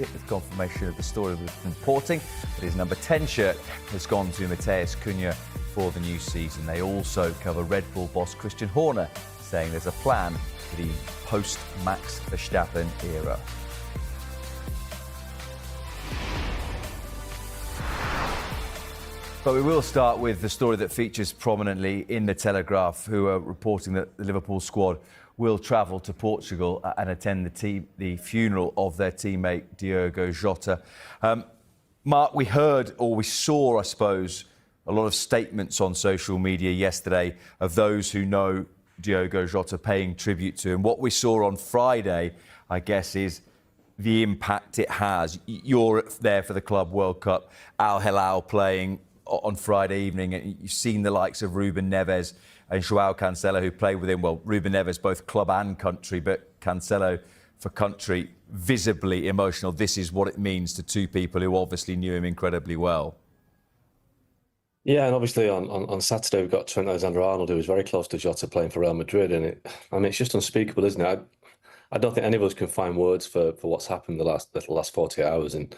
it with confirmation of the story reporting that his number 10 shirt has gone to Matheus Cunha for the new season. They also cover Red Bull boss Christian Horner, saying there's a plan for the post-Max Verstappen era. But we will start with the story that features prominently in the Telegraph, who are reporting that the Liverpool squad will travel to Portugal and attend the funeral of their teammate Diogo Jota. Mark, we heard, or we saw, I suppose, a lot of statements on social media yesterday of those who know Diogo Jota paying tribute to him. What we saw on Friday, I guess, is the impact it has. You're there for the Club World Cup, Al Hilal playing on Friday evening, and you've seen the likes of Ruben Neves and Joao Cancelo, who played with him. Well, Ruben Neves, both club and country, but Cancelo for country, visibly emotional. This is what it means to two people who obviously knew him incredibly well. Yeah, and obviously on Saturday we've got Trent Alexander-Arnold, who was very close to Jota playing for Real Madrid, and it's just unspeakable, isn't it? I don't think any of us can find words for what's happened the last 48 hours, and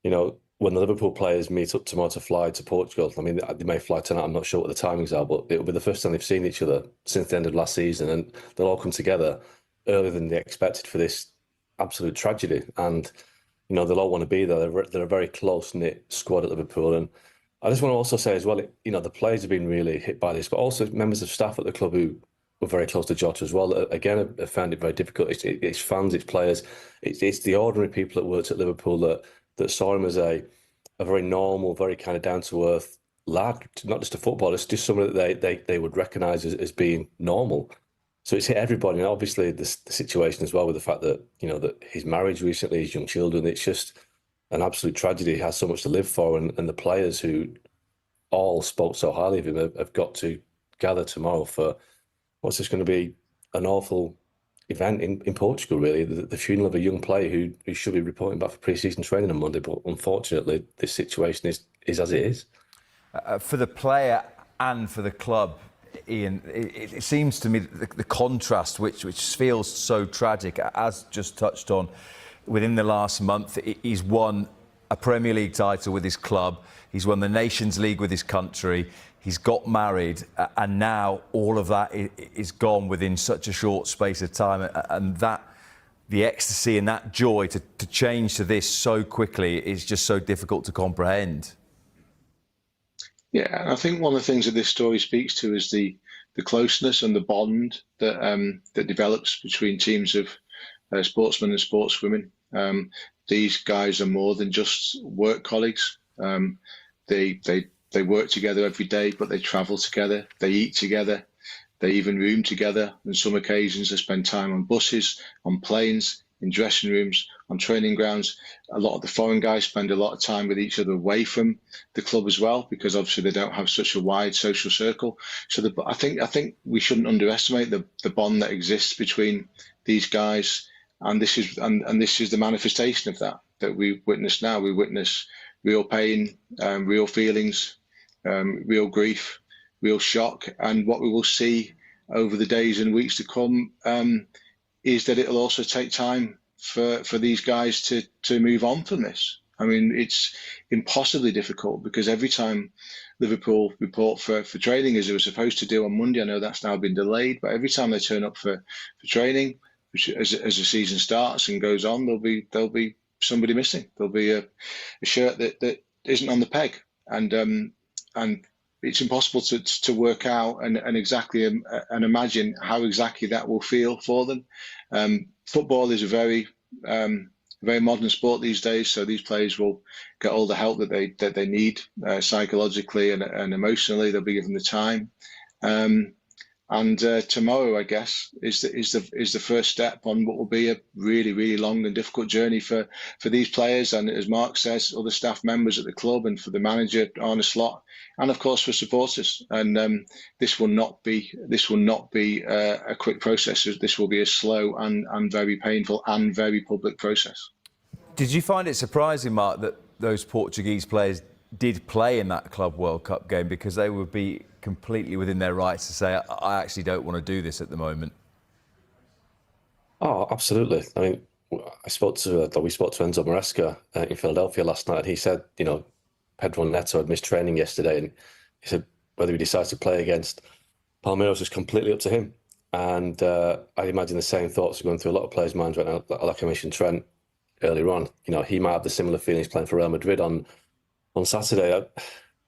you know, when the Liverpool players meet up tomorrow to fly to Portugal, I mean, they may fly tonight, I'm not sure what the timings are, but it'll be the first time they've seen each other since the end of last season, and they'll all come together earlier than they expected for this absolute tragedy. And, you know, they'll all want to be there. They're a very close-knit squad at Liverpool. And I just want to also say as well, you know, the players have been really hit by this, but also members of staff at the club who were very close to Jota as well. Again, I found it very difficult. It's fans, it's players, it's the ordinary people that worked at Liverpool that saw him as a very normal, very kind of down-to-earth lad, not just a footballer, it's just someone that they would recognise as being normal. So it's hit everybody, and obviously the situation as well with the fact that, you know, that his marriage recently, his young children, it's just an absolute tragedy. He has so much to live for, and the players who all spoke so highly of him have got to gather tomorrow for what's just going to be an awful event in Portugal, really, the funeral of a young player who should be reporting back for pre-season training on Monday, but unfortunately this situation is as it is. For the player and for the club, Ian, it seems to me that the contrast, which feels so tragic, as just touched on, within the last month, he's won a Premier League title with his club, he's won the Nations League with his country, he's got married, and now all of that is gone within such a short space of time, and that the ecstasy and that joy to change to this so quickly is just so difficult to comprehend. Yeah, and I think one of the things that this story speaks to is the closeness and the bond that that develops between teams of sportsmen and sportswomen. These guys are more than just work colleagues. They work together every day, but they travel together, they eat together, they even room together. On some occasions, they spend time on buses, on planes, in dressing rooms, on training grounds. A lot of the foreign guys spend a lot of time with each other away from the club as well, because obviously they don't have such a wide social circle. So I think we shouldn't underestimate the bond that exists between these guys, and this is the manifestation of that we witness now. We witness real pain, real feelings, real grief, real shock, and what we will see over the days and weeks to come is that it'll also take time for these guys to move on from this. I mean, it's impossibly difficult, because every time Liverpool report for training, as they were supposed to do on Monday, I know that's now been delayed, but every time they turn up for training, as the season starts and goes on, there'll be somebody missing. There'll be a shirt that isn't on the peg, and it's impossible to work out and exactly and imagine how exactly that will feel for them. Football is a very modern sport these days, so these players will get all the help that they need psychologically and emotionally. They'll be given the time. And tomorrow, I guess, is the first step on what will be a really, really long and difficult journey for these players, and, as Mark says, other staff members at the club, and for the manager Arne Slot, and of course for supporters. And this will not be a quick process. This will be a slow and very painful and very public process. Did you find it surprising, Mark, that those Portuguese players did play in that Club World Cup game, because they would be completely within their rights to say, I actually don't want to do this at the moment? Oh, absolutely. I mean, we spoke to Enzo Maresca in Philadelphia last night, and he said, Pedro Neto had missed training yesterday, and he said whether he decides to play against Palmeiras is completely up to him. And I imagine the same thoughts are going through a lot of players' minds right now. Like I mentioned Trent earlier on, he might have the similar feelings playing for Real Madrid on Saturday.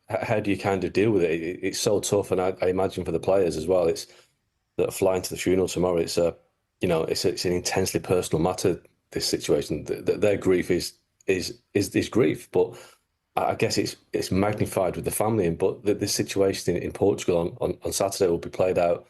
How do you kind of deal with it? It's so tough, and I imagine for the players as well. It's that flying to the funeral tomorrow. It's it's an intensely personal matter. This situation, their grief is grief, but I guess it's magnified with the family. But this situation in Portugal on Saturday will be played out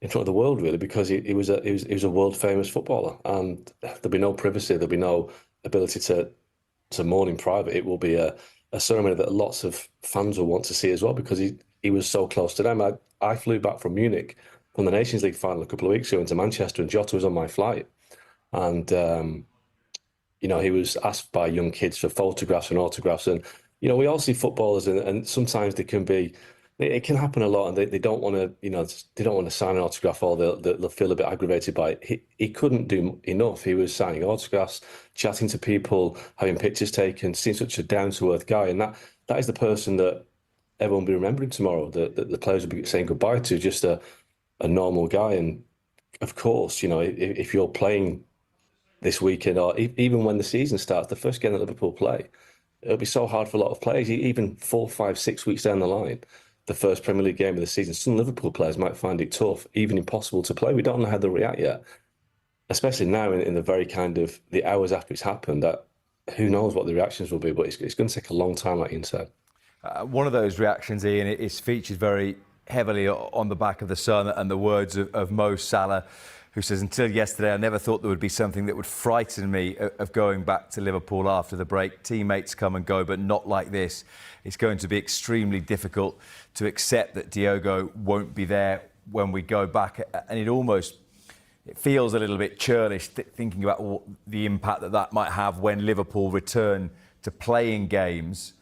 in front of the world, really, because he was a world famous footballer, and there'll be no privacy, there'll be no ability to mourn in private. It will be a ceremony that lots of fans will want to see as well, because he was so close to them. I flew back from Munich from the Nations League final a couple of weeks ago into Manchester, and Jota was on my flight, and he was asked by young kids for photographs and autographs, and we all see footballers, and sometimes it can happen a lot, and they don't want to, they don't want to sign an autograph, or they'll feel a bit aggravated by it. He couldn't do enough. He was signing autographs, chatting to people, having pictures taken, seeing such a down-to-earth guy, and that is the person that everyone will be remembering tomorrow, that the players will be saying goodbye to, just a normal guy. And of course, if you're playing this weekend, or even when the season starts, the first game that Liverpool play, it'll be so hard for a lot of players, even 4, 5, 6 weeks down the line. The first Premier League game of the season, some Liverpool players might find it tough, even impossible to play. We don't know how they'll react yet, especially now in the very kind of the hours after it's happened. That who knows what the reactions will be, but it's going to take a long time, like Ian said. One of those reactions, Ian, is featured very heavily on the back of the Sun, and the words of Mo Salah, who says, "Until yesterday, I never thought there would be something that would frighten me of going back to Liverpool after the break. Teammates come and go, but not like this. It's going to be extremely difficult to accept that Diogo won't be there when we go back." And it feels a little bit churlish thinking about the impact that might have when Liverpool return to playing games,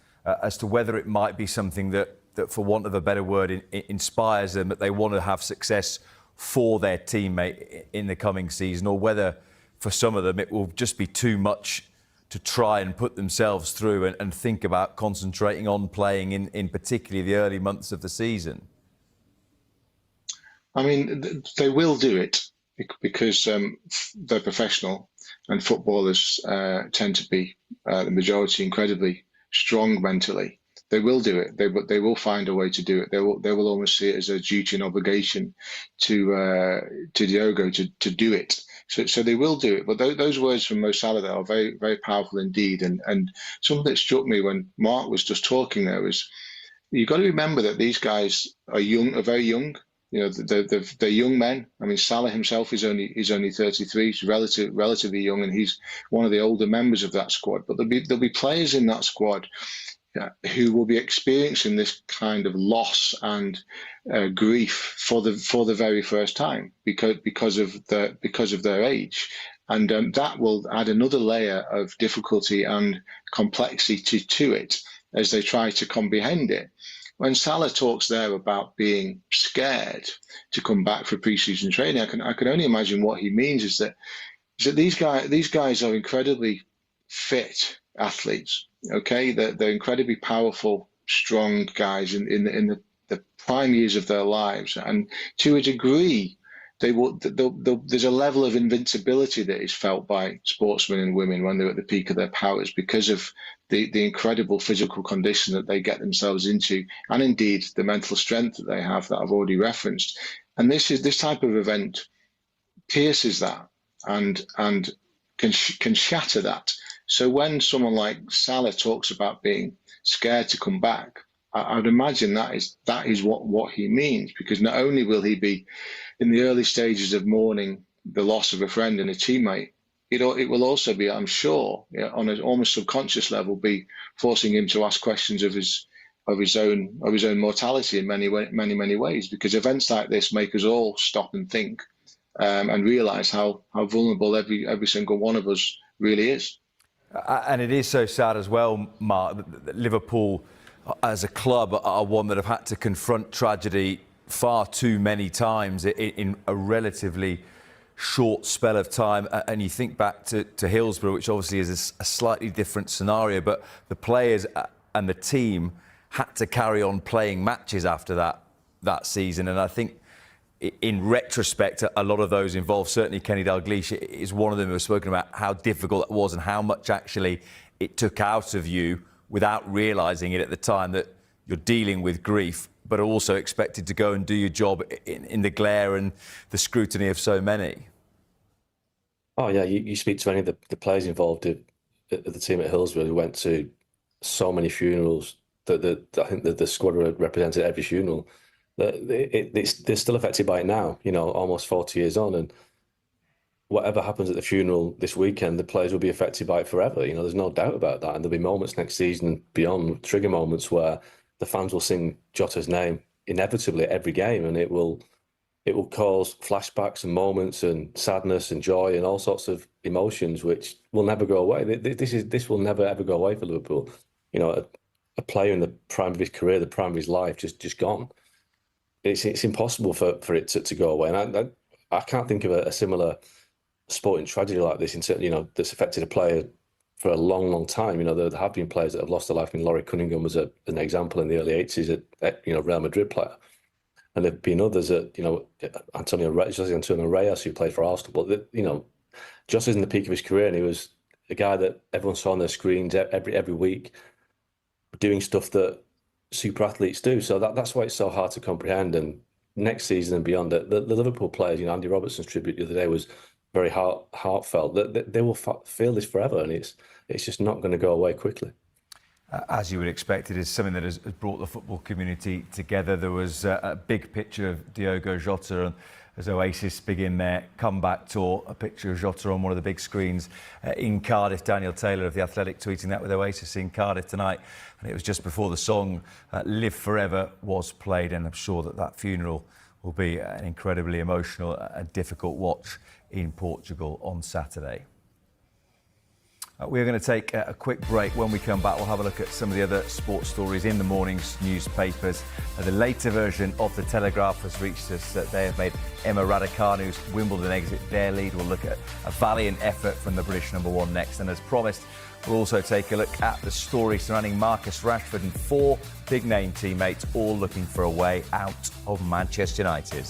as to whether it might be something that for want of a better word, inspires them, that they want to have success for their teammate in the coming season, or whether for some of them it will just be too much to try and put themselves through and think about concentrating on playing in particularly the early months of the season. I mean, they will do it because they're professional, and footballers tend to be, the majority, incredibly strong mentally. They will do it. They will find a way to do it. They will almost see it as a duty and obligation to Diogo to do it. So they will do it. But those words from Mo Salah are very, very powerful indeed. And something that struck me when Mark was just talking there was, you've got to remember that these guys are very young. They're young men. I mean, Salah himself is only 33. He's relatively young, and he's one of the older members of that squad. But there'll be players in that squad who will be experiencing this kind of loss and grief for the very first time because of their age, and that will add another layer of difficulty and complexity to it as they try to comprehend it. When Salah talks there about being scared to come back for pre-season training, I can only imagine what he means is that these guys are incredibly fit athletes. Okay, they're incredibly powerful, strong guys in the prime years of their lives, and to a degree, there's a level of invincibility that is felt by sportsmen and women when they're at the peak of their powers because of the incredible physical condition that they get themselves into, and indeed the mental strength that they have that I've already referenced. And this type of event pierces that and can shatter that. So when someone like Salah talks about being scared to come back, I would imagine that is what he means, because not only will he be in the early stages of mourning the loss of a friend and a teammate, it will also be, I'm sure, on an almost subconscious level, be forcing him to ask questions of his own mortality in many ways, because events like this make us all stop and think and realise how vulnerable every single one of us really is. And it is so sad as well, Mark, that Liverpool as a club are one that have had to confront tragedy far too many times in a relatively short spell of time. And you think back to Hillsborough, which obviously is a slightly different scenario, but the players and the team had to carry on playing matches after that season. And I think in retrospect, a lot of those involved, certainly Kenny Dalglish is one of them who have spoken about how difficult it was and how much actually it took out of you without realising it at the time, that you're dealing with grief, but also expected to go and do your job in the glare and the scrutiny of so many. Oh, yeah, you speak to any of the players involved at the team at Hillsborough who went to so many funerals, that I think that the squad represented every funeral. They're still affected by it now, almost 40 years on. And whatever happens at the funeral this weekend, the players will be affected by it forever. There's no doubt about that. And there'll be moments next season and beyond, trigger moments, where the fans will sing Jota's name inevitably at every game, and it will cause flashbacks and moments and sadness and joy and all sorts of emotions which will never go away. This will never ever go away for Liverpool. A player in the prime of his career, the prime of his life, just gone. It's impossible for it to go away. And I can't think of a similar sporting tragedy like this that's affected a player for a long, long time. There have been players that have lost their life. Laurie Cunningham was an example in the early 80s at Real Madrid player. And there have been others Antonio Reyes, who played for Arsenal. But Jota's in the peak of his career, and he was a guy that everyone saw on their screens every week, doing stuff that super athletes do. So that's why it's so hard to comprehend. And next season and beyond, the Liverpool players, Andy Robertson's tribute the other day was very heartfelt. They will feel this forever, and it's just not going to go away quickly. As you would expect, it is something that has brought the football community together. There was a big picture of Diogo Jota as Oasis begin their comeback tour, a picture of Jota on one of the big screens in Cardiff. Daniel Taylor of The Athletic tweeting that, with Oasis in Cardiff tonight. And it was just before the song Live Forever was played, and I'm sure that funeral will be an incredibly emotional and difficult watch in Portugal on Saturday. We're going to take a quick break. When we come back, we'll have a look at some of the other sports stories in the morning's newspapers. The later version of The Telegraph has reached us that they have made Emma Raducanu's Wimbledon exit their lead. We'll look at a valiant effort from the British number one next. And as promised, we'll also take a look at the story surrounding Marcus Rashford and 4 big-name teammates all looking for a way out of Manchester United.